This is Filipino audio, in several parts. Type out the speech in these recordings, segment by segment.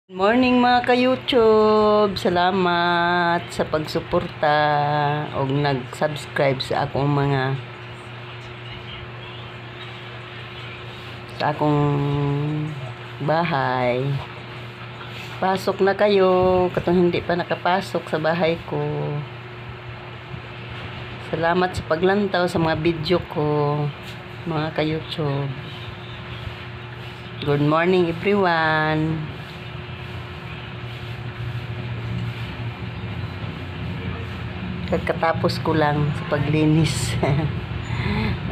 Good morning mga ka-YouTube. Salamat sa pagsuporta o nag-subscribe sa akong bahay. Pasok na kayo katong hindi pa nakapasok sa bahay ko. Salamat sa paglantaw sa mga video ko mga ka-YouTube. Good morning everyone. Pagkatapos ko lang sa paglinis.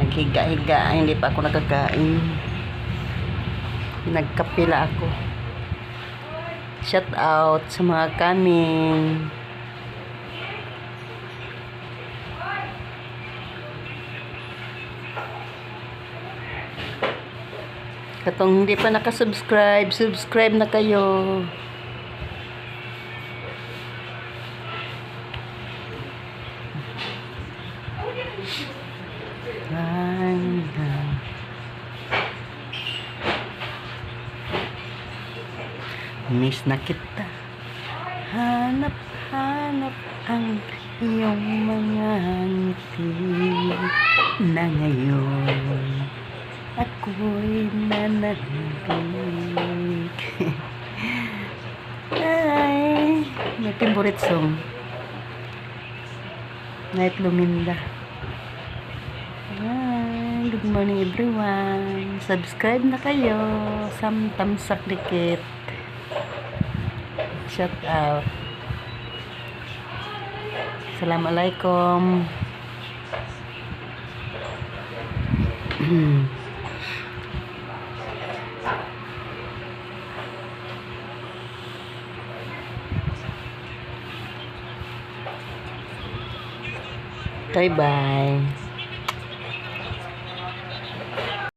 Naghiga-higa, hindi pa ako nakakain. Nagkapila ako. Shout out sa mga coming. Katong hindi pa nakasubscribe, subscribe na kayo. Miss na kita. Hanap-hanap ang iyong mga ngiti na ngayon ako'y nanahimik. Ay, may favorite song. Night Luminda. Good morning everyone. Subscribe na kayo. Samtamsak dikit. Shout out. Assalamualaikum. Bye bye.